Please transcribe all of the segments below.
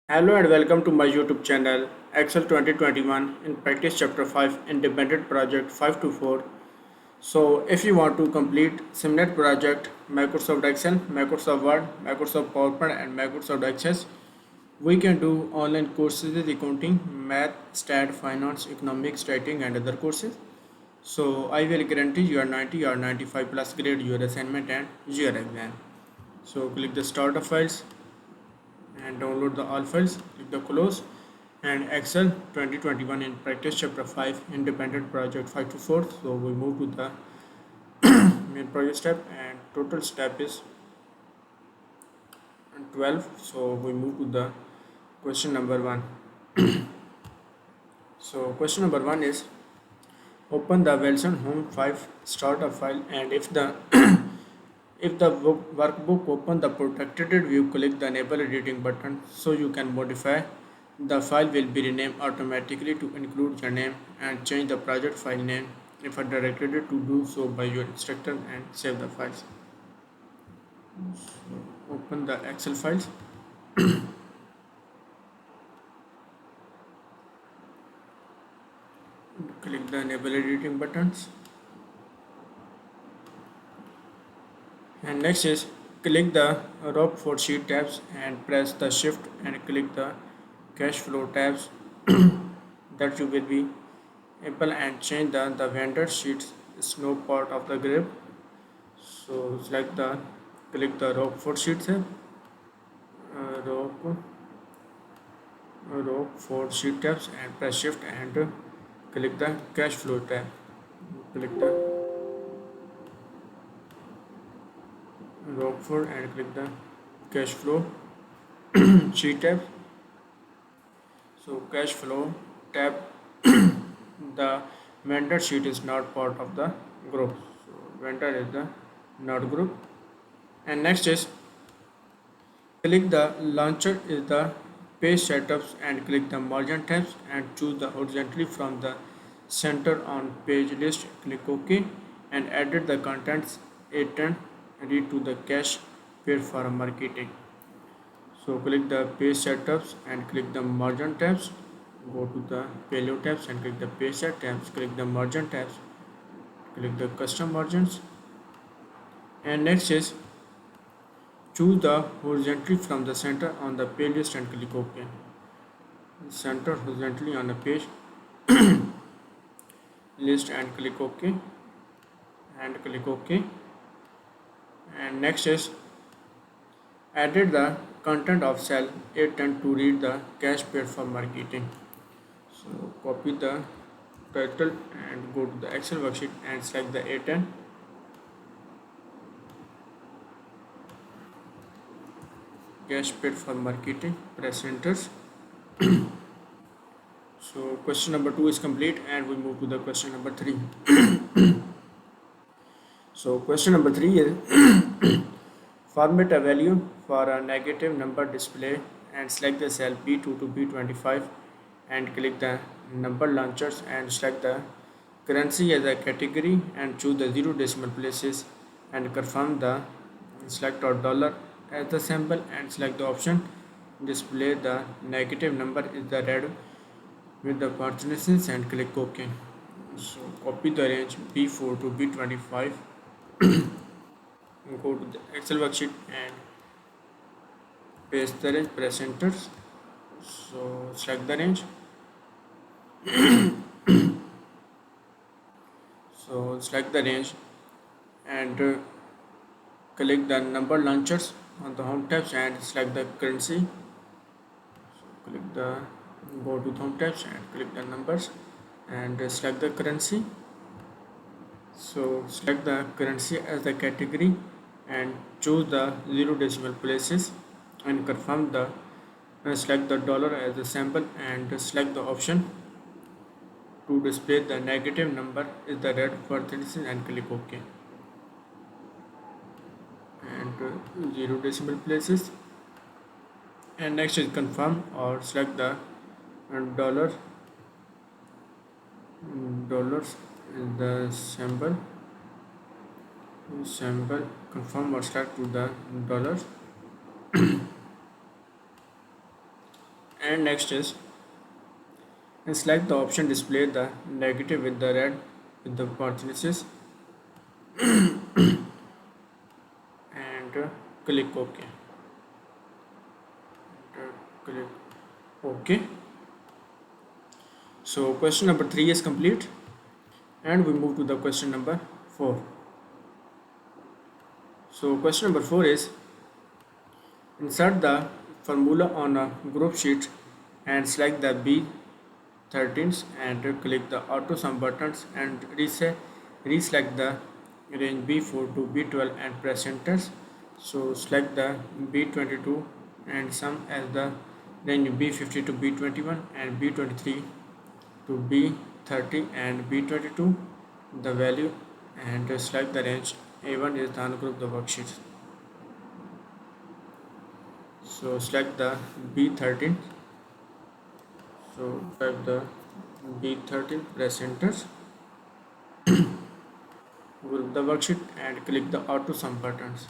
Hello and welcome to my YouTube channel Excel 2021 in practice chapter 5 independent project 524. So if you want to complete Simnet project Microsoft Excel, Microsoft Word, Microsoft PowerPoint and Microsoft Access, we can do online courses with accounting, math, stat, finance, economics, writing and other courses. So I will guarantee you are 90 or 95 plus grade your assignment and your exam. So click the start of files and download the all files, click the close and Excel 2021 in practice chapter 5 independent project 5 to 4. So we move to the main project step and total step is 12. So we move to the question number 1. So question number 1 is open the Wilson Home 5 startup file and if the workbook open the protected view, click the enable editing button so you can modify. The file will be renamed automatically to include your name and change the project file name if directed to do so by your instructor and save the files. So open the Excel files. Click the enable editing buttons and next is click the row for sheet tabs and press the shift and click the cash flow tabs that you will be able and change the vendor sheets is no part of the grid. So select the click the row for sheets row for sheet tabs and press shift and click the cash flow tab. Click the row for and click the cash flow sheet tab. So cash flow tab the vendor sheet is not part of the group. So vendor is the not group. And next is click the launcher is the page setups and click the margin tabs and choose the horizontally from the center on page list. Click OK and edit the contents 8 and read to the cash paid for marketing. So click the page setups and click the margin tabs. Go to the value tabs and click the page set tabs. Click the margin tabs. Click the custom margins. And next is choose the horizontally from the center on the page list and click OK. Center horizontally on the page list and click OK. And click OK. And next is added the content of cell A10 to read the cash paid for marketing. So copy the title and go to the Excel worksheet and select the A10. Cash paid for marketing, press enter. So question number 2 is complete and we move to the question number 3. So question number 3 is format a value for a negative number display and select the cell B2 to B25 and click the number launchers and select the currency as a category and choose the 0 decimal places and confirm the select or dollar as the symbol and select the option display the negative number is the red with the parentheses and click OK. So copy the range B4 to B25, go to the Excel worksheet and paste the range, press enter. So select the range. So select the range and click the number launchers on the home tabs and select the currency. So click the go to home tabs and click the numbers and select the currency. So select the currency as the category and choose the 0 decimal places and confirm the select the dollar as the sample and select the option to display the negative number is the red parenthesis and click OK. And 0 decimal places and next is confirm or select the dollar dollars is the symbol confirm or select to the dollars And next is, and select the option display the negative with the red with the parenthesis, and click OK. Click OK. So question number 3 is complete, and we move to the question number 4. So question number 4 is, insert the formula on a group sheet and select the B13s and click the auto sum buttons and reselect the range B4 to B12 and press enter. So select the B22 and sum as the range B50 to B21 and B23 to B30 and B22 the value, and select the range. A1 is the ungroup the worksheet. So select the B13. So type the B13, press enter, group the worksheet and click the auto sum buttons.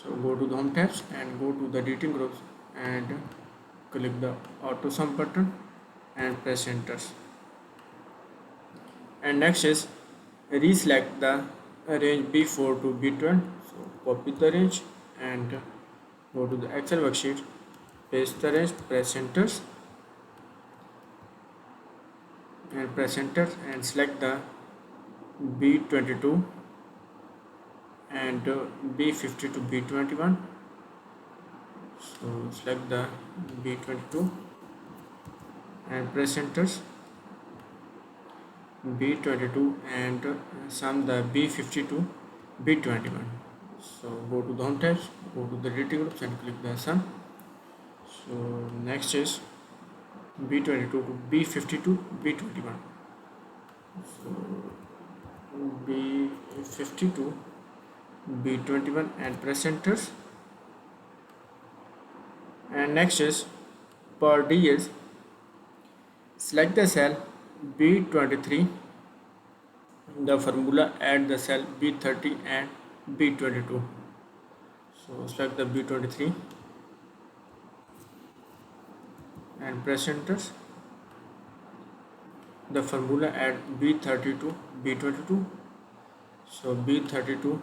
So go to the home tabs and go to the editing groups and click the auto sum button and press enter. And next is, reselect the range B4 to B12. So copy the range and go to the Excel worksheet, paste the range, press enter and select the B22 and B50 to B21. So select the B22 and press enter, B22 and sum the B50 to B21. So go to the home tabs, go to the editing groups and click the sum. So next is B22 to B50 to B21. So B50 to B21 and press enter. And next is, per D is, select the cell B23, the formula add the cell B30 and B22. So select the B23 and press enter. The formula add B30 to B22. So B30 to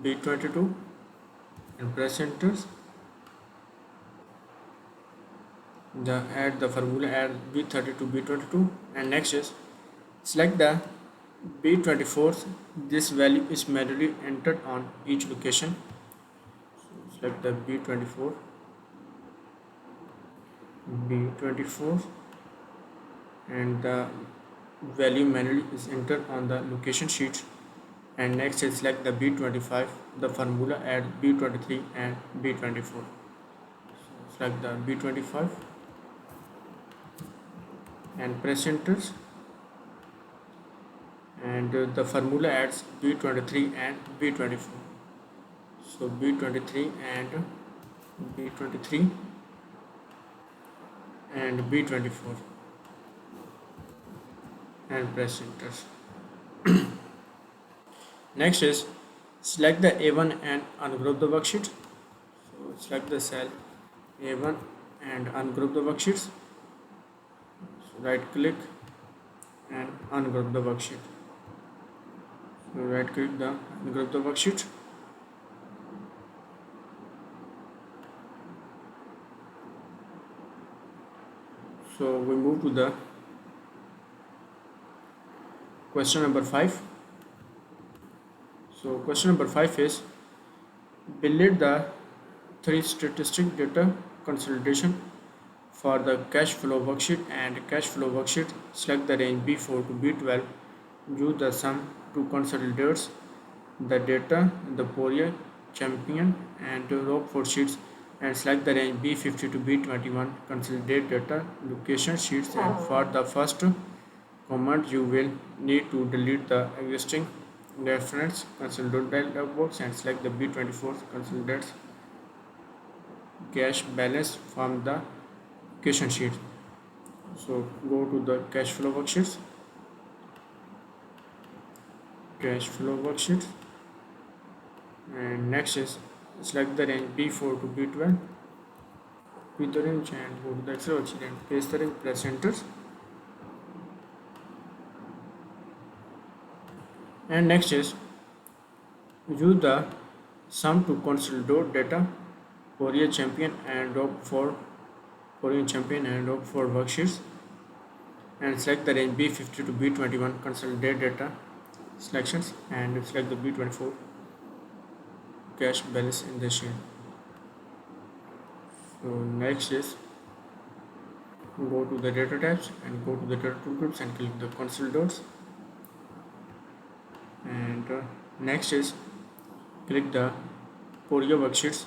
B22 and press enter. Add the formula add B30 to B22. And next is, select the B24. This value is manually entered on each location. So select the B24 and the value manually is entered on the location sheet. And next is, select the B25. The formula add B23 and B24. So select the B25 and press enter, and the formula adds B23 and B24. So B23 and B23 and B24 and press enter. Next is, select the A1 and ungroup the worksheet. So select the cell A1 and ungroup the worksheets. So right click and ungroup the worksheet. So right click the ungroup the worksheet. So we move to the question number 5. So question number 5 is, build the 3 statistic data consolidation for the cash flow worksheet and cash flow worksheet. Select the range B4 to B12. Use the sum to consolidate the data, the Poirier, Champion and Roquefort sheets, and select the range B50 to B21. Consolidate data location sheets, and for the first command you will need to delete the existing reference. Consolidate dialog box and select the B24 consolidates cash balance from the location sheet. So go to the cash flow worksheets, and next is, select the range B4 to B12 With the range and go to the Excel worksheet and paste the range, press enter. And next is use the sum to consolidate data Fourier champion and rope for Fourier champion and rope for worksheets and select the range B50 to B21 consolidate data selections and select the B24 cash balance in the sheet. So next is go to the data tabs and go to the data tool groups and click the consolidates and next is click the Fourier worksheet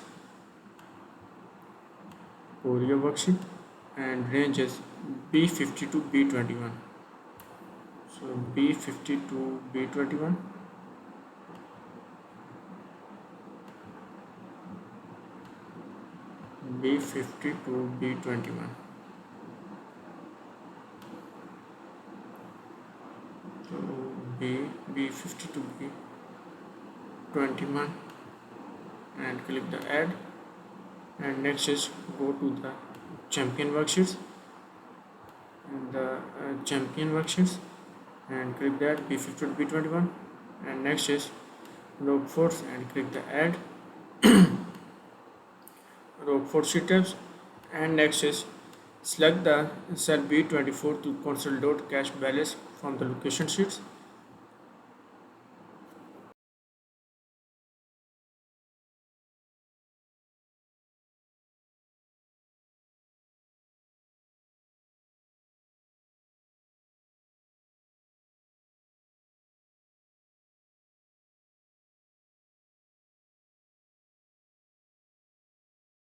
and range is B50 to B21. So B50 to B21 B50 to B21. So B50 to B21 and click the add and next is go to the champion worksheets and the champion worksheets and click that B50 to B21 and next is rope force and click the add rope force sheet tabs and next is select the cell B24 to consolidate cash balance from the location sheets